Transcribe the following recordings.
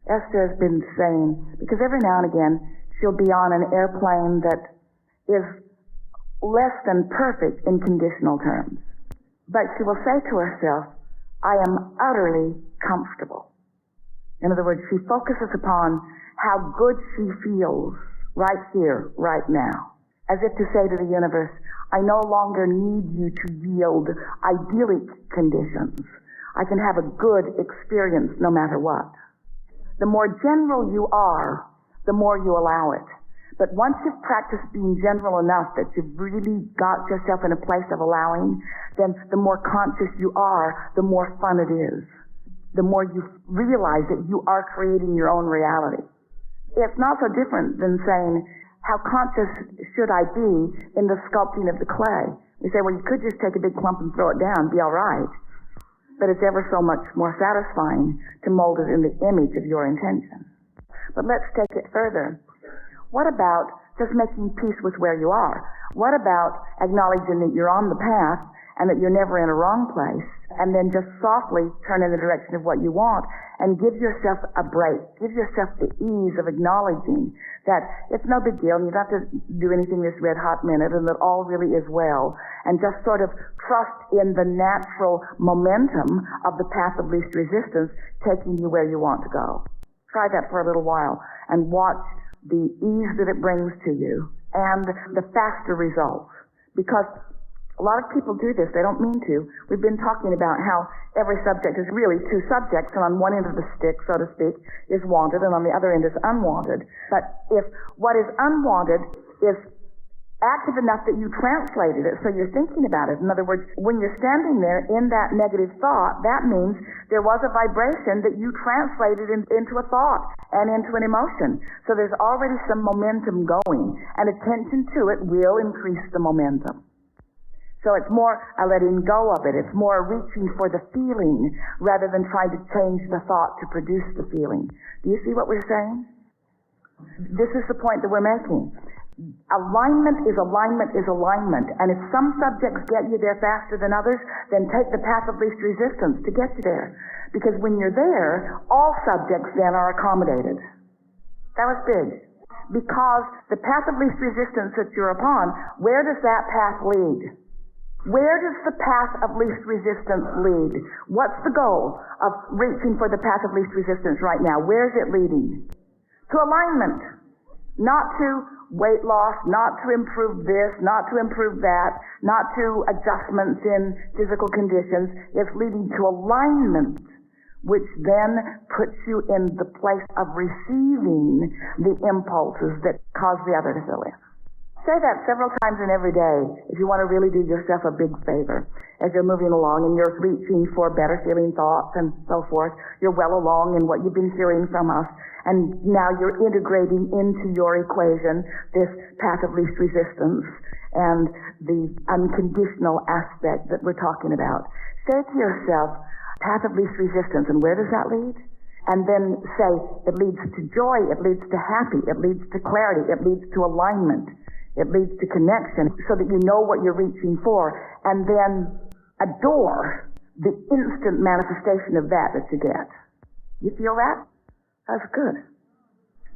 Esther has been saying, because every now and again she'll be on an airplane that is less than perfect in conditional terms. But she will say to herself, I am utterly comfortable. In other words, she focuses upon how good she feels right here, right now, as if to say to the universe, I no longer need you to yield idyllic conditions. I can have a good experience no matter what. The more general you are, the more you allow it. But once you've practiced being general enough that you've really got yourself in a place of allowing, then the more conscious you are, the more fun it is. The more you realize that you are creating your own reality. It's not so different than saying, how conscious should I be in the sculpting of the clay? We say, well, you could just take a big clump and throw it down, be all right. But it's ever so much more satisfying to mold it in the image of your intention. But let's take it further. What about just making peace with where you are? What about acknowledging that you're on the path and that you're never in a wrong place, and then just softly turn in the direction of what you want and give yourself a break. Give yourself the ease of acknowledging that it's no big deal and you don't have to do anything this red hot minute and that all really is well, and just sort of trust in the natural momentum of the path of least resistance taking you where you want to go. Try that for a little while and watch the ease that it brings to you and the faster results. Because a lot of people do this. They don't mean to. We've been talking about how every subject is really two subjects, and on one end of the stick, so to speak, is wanted, and on the other end is unwanted. But if what is unwanted is active enough that you translated it, so you're thinking about it. In other words, when you're standing there in that negative thought, that means there was a vibration that you translated into a thought and into an emotion. So there's already some momentum going, and attention to it will increase the momentum. So it's more a letting go of it. It's more a reaching for the feeling rather than trying to change the thought to produce the feeling. Do you see what we're saying? This is the point that we're making. Alignment is alignment is alignment. And if some subjects get you there faster than others, then take the path of least resistance to get you there. Because when you're there, all subjects then are accommodated. That was big. Because the path of least resistance that you're upon, where does that path lead? Where does the path of least resistance lead? What's the goal of reaching for the path of least resistance right now? Where is it leading? To alignment. Not to weight loss, not to improve this, not to improve that, not to adjustments in physical conditions. It's leading to alignment, which then puts you in the place of receiving the impulses that cause the other to fill in. Say that several times in every day if you want to really do yourself a big favor. As you're moving along and you're reaching for better feeling thoughts and so forth, you're well along in what you've been hearing from us, and now you're integrating into your equation this path of least resistance and the unconditional aspect that we're talking about. Say to yourself, path of least resistance, and where does that lead? And then say, it leads to joy, it leads to happy, it leads to clarity, it leads to alignment. It leads to connection so that you know what you're reaching for, and then adore the instant manifestation of that you get. You feel that? That's good.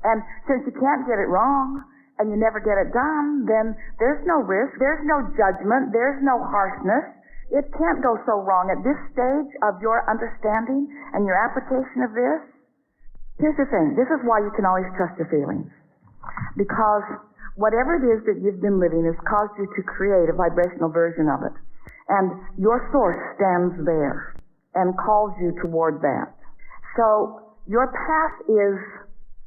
And since you can't get it wrong and you never get it done, then there's no risk, there's no judgment, there's no harshness. It can't go so wrong at this stage of your understanding and your application of this. Here's the thing. This is why you can always trust your feelings. Because whatever it is that you've been living has caused you to create a vibrational version of it. And your source stands there and calls you toward that. So your path is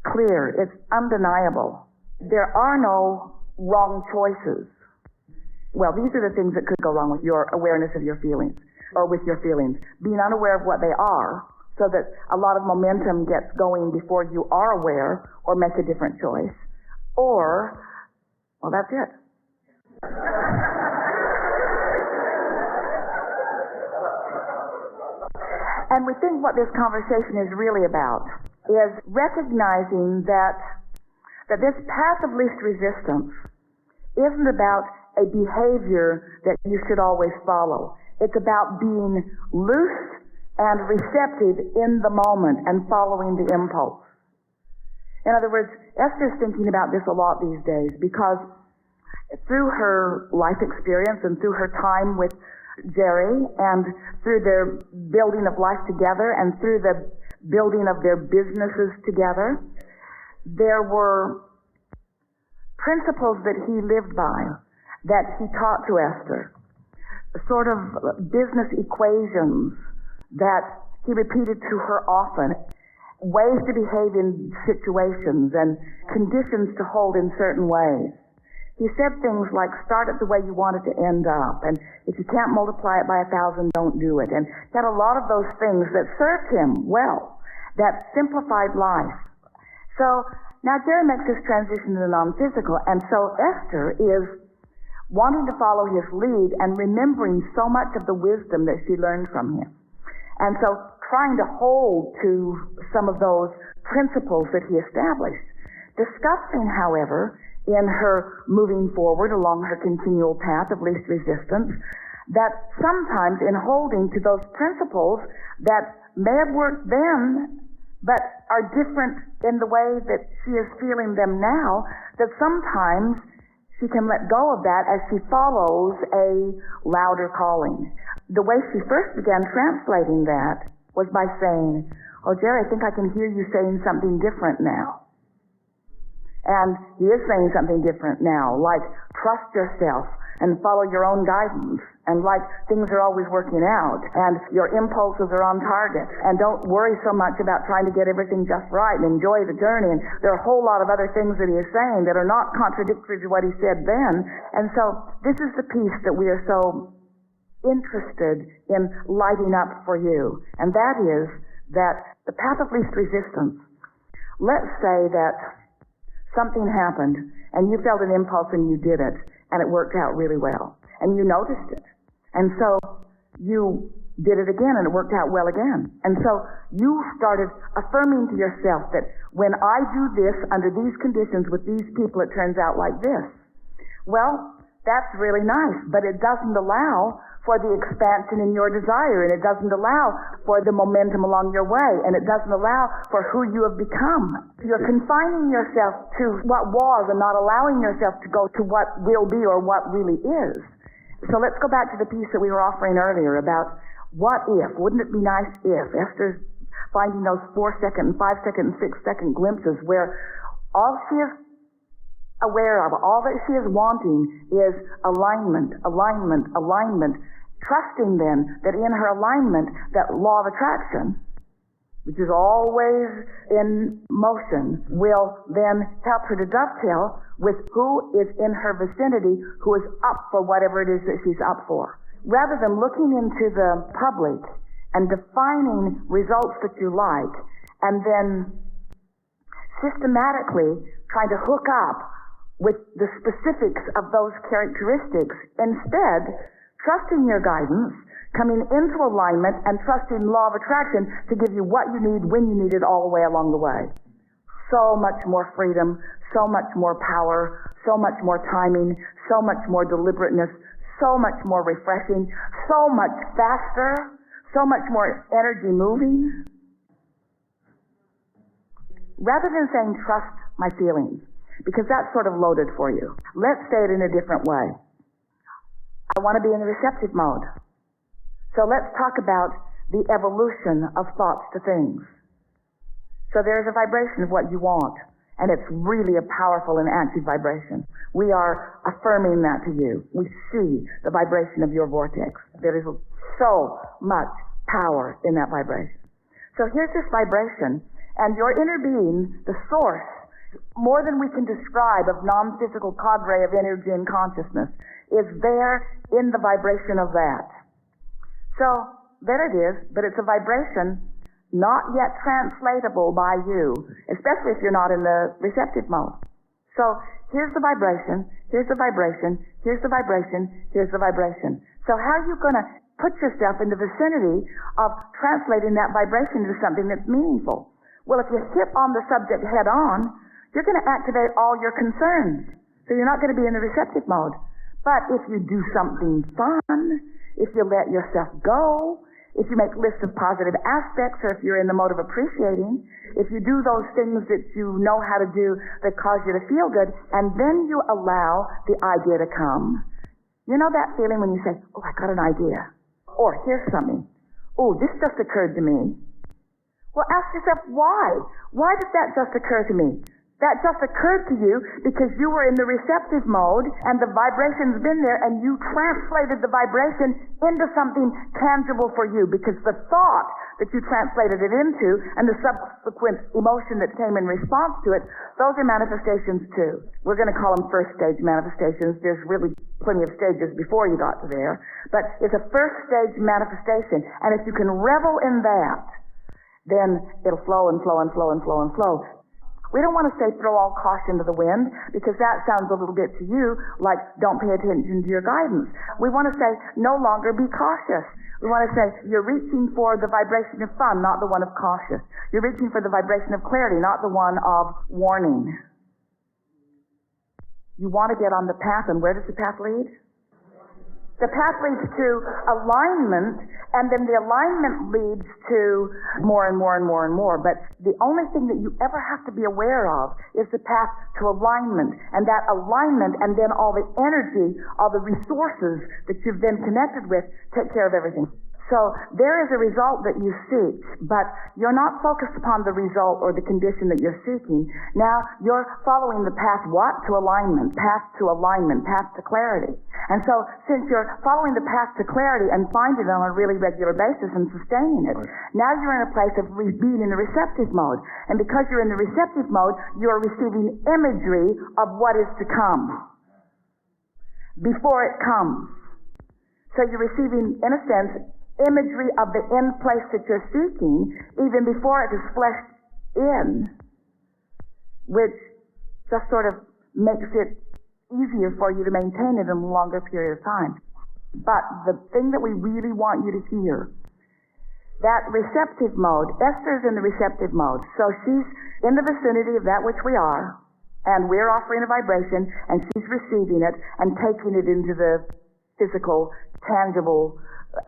clear. It's undeniable. There are no wrong choices. Well, these are the things that could go wrong with your awareness of your feelings, or with your feelings. Being unaware of what they are, so that a lot of momentum gets going before you are aware or make a different choice. Or, well, that's it. And we think what this conversation is really about is recognizing that this path of least resistance isn't about a behavior that you should always follow. It's about being loose and receptive in the moment and following the impulse. In other words, Esther's thinking about this a lot these days because through her life experience and through her time with Jerry and through their building of life together and through the building of their businesses together, there were principles that he lived by that he taught to Esther, sort of business equations that he repeated to her often, ways to behave in situations and conditions to hold in certain ways. He said things like, start it the way you want it to end up, and if you can't multiply it by 1,000, don't do it. And he had a lot of those things that served him well, that simplified life. So now Jerry makes this transition to the non-physical, and so Esther is wanting to follow his lead and remembering so much of the wisdom that she learned from him. And so trying to hold to some of those principles that he established. Discussing, however, in her moving forward along her continual path of least resistance, that sometimes in holding to those principles that may have worked then, but are different in the way that she is feeling them now, that sometimes she can let go of that as she follows a louder calling. The way she first began translating that was by saying, "Oh, Jerry, I think I can hear you saying something different now." And he is saying something different now, like trust yourself and follow your own guidance, and like things are always working out, and your impulses are on target, and don't worry so much about trying to get everything just right, and enjoy the journey. And there are a whole lot of other things that he is saying that are not contradictory to what he said then. And so this is the piece that we are so interested in lighting up for you, and that is that the path of least resistance. Let's say that something happened and you felt an impulse and you did it and it worked out really well and you noticed it, and so you did it again and it worked out well again, and so you started affirming to yourself that when I do this under these conditions with these people, it turns out like this. Well, that's really nice, but it doesn't allow for the expansion in your desire, and it doesn't allow for the momentum along your way, and it doesn't allow for who you have become. You're confining yourself to what was and not allowing yourself to go to what will be or what really is. So let's go back to the piece that we were offering earlier about what if. Wouldn't it be nice if Esther's finding those 4-second and 5-second and 6-second glimpses where all she is aware of, all that she is wanting is alignment, alignment, alignment, trusting then that in her alignment, that law of attraction, which is always in motion, will then help her to dovetail with who is in her vicinity, who is up for whatever it is that she's up for. Rather than looking into the public and defining results that you like, and then systematically trying to hook up with the specifics of those characteristics, instead trusting your guidance, coming into alignment, and trusting law of attraction to give you what you need when you need it all the way along the way. So much more freedom, so much more power, so much more timing, so much more deliberateness, so much more refreshing, so much faster, so much more energy moving. Rather than saying trust my feelings, because that's sort of loaded for you, let's say it in a different way. I want to be in the receptive mode. So let's talk about the evolution of thoughts to things. So there's a vibration of what you want, and it's really a powerful and active vibration. We are affirming that to you. We see the vibration of your vortex. There is so much power in that vibration. So here's this vibration, and your inner being, the source, more than we can describe, of non-physical cadre of energy and consciousness, is there in the vibration of that. So there it is, but it's a vibration not yet translatable by you, especially if you're not in the receptive mode. So here's the vibration, here's the vibration, here's the vibration, here's the vibration. So how are you going to put yourself in the vicinity of translating that vibration into something that's meaningful? Well, if you hit on the subject head on, you're going to activate all your concerns. So you're not going to be in the receptive mode. But if you do something fun, if you let yourself go, if you make lists of positive aspects, or if you're in the mode of appreciating, if you do those things that you know how to do that cause you to feel good, and then you allow the idea to come. You know that feeling when you say, oh, I got an idea. Or here's something. Oh, this just occurred to me. Well, ask yourself why. Why did that just occur to me? That just occurred to you because you were in the receptive mode and the vibration's been there and you translated the vibration into something tangible for you because the thought that you translated it into and the subsequent emotion that came in response to it, those are manifestations too. We're going to call them first stage manifestations. There's really plenty of stages before you got to there. But it's a first stage manifestation. And if you can revel in that, then it'll flow and flow and flow and flow and flow. We don't want to say throw all caution to the wind because that sounds a little bit to you like don't pay attention to your guidance. We want to say no longer be cautious. We want to say you're reaching for the vibration of fun, not the one of cautious. You're reaching for the vibration of clarity, not the one of warning. You want to get on the path, and where does the path lead? The path leads to alignment, and then the alignment leads to more and more and more and more. But the only thing that you ever have to be aware of is the path to alignment. And that alignment and then all the energy, all the resources that you've been connected with take care of everything. So there is a result that you seek, but you're not focused upon the result or the condition that you're seeking. Now you're following the path what? To alignment, path to alignment, path to clarity. And so since you're following the path to clarity and finding it on a really regular basis and sustaining it, now you're in a place of being in the receptive mode. And because you're in the receptive mode, you're receiving imagery of what is to come before it comes. So you're receiving, in a sense, imagery of the end place that you're seeking even before it is fleshed in, which just sort of makes it easier for you to maintain it in a longer period of time. But the thing that we really want you to hear, that receptive mode, Esther's in the receptive mode, so she's in the vicinity of that which we are, and we're offering a vibration, and she's receiving it and taking it into the physical, tangible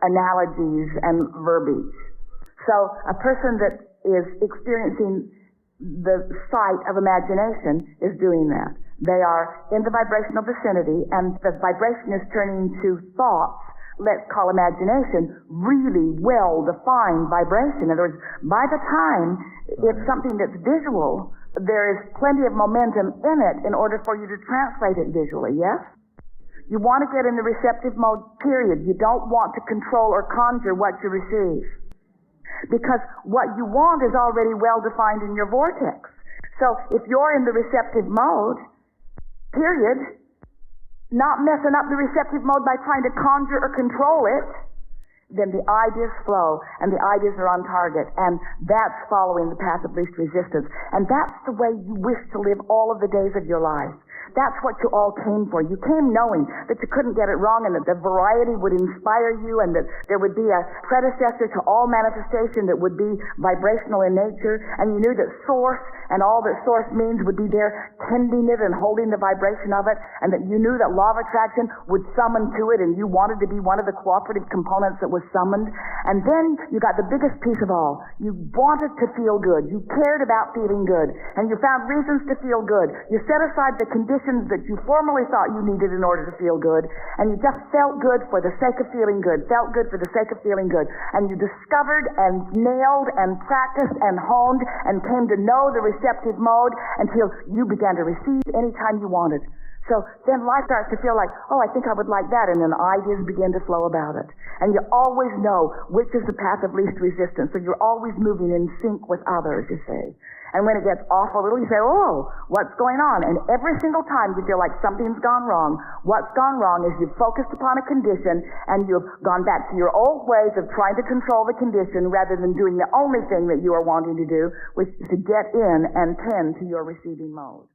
analogies and verbiage. So a person that is experiencing the sight of imagination is doing that. They are in the vibrational vicinity, and the vibration is turning to thoughts, let's call imagination, really well-defined vibration. In other words, by the time it's something that's visual, there is plenty of momentum in it in order for you to translate it visually, yes? You want to get in the receptive mode, period. You don't want to control or conjure what you receive. Because what you want is already well-defined in your vortex. So if you're in the receptive mode, period, not messing up the receptive mode by trying to conjure or control it, then the ideas flow, and the ideas are on target, and that's following the path of least resistance. And that's the way you wish to live all of the days of your life. That's what you all came for. You came knowing that you couldn't get it wrong and that the variety would inspire you and that there would be a predecessor to all manifestation that would be vibrational in nature, and you knew that Source and all that Source means would be there tending it and holding the vibration of it, and that you knew that Law of Attraction would summon to it, and you wanted to be one of the cooperative components that was summoned. And then you got the biggest piece of all. You wanted to feel good. You cared about feeling good, and you found reasons to feel good. You set aside the conditions that you formerly thought you needed in order to feel good, and you just felt good for the sake of feeling good, felt good for the sake of feeling good, and you discovered and nailed and practiced and honed and came to know the receptive mode until you began to receive anytime you wanted. So then life starts to feel like, oh, I think I would like that, and then ideas begin to flow about it. And you always know which is the path of least resistance, so you're always moving in sync with others, you see. And when it gets off a little, you say, oh, what's going on? And every single time you feel like something's gone wrong, what's gone wrong is you've focused upon a condition and you've gone back to your old ways of trying to control the condition rather than doing the only thing that you are wanting to do, which is to get in and tend to your receiving mode.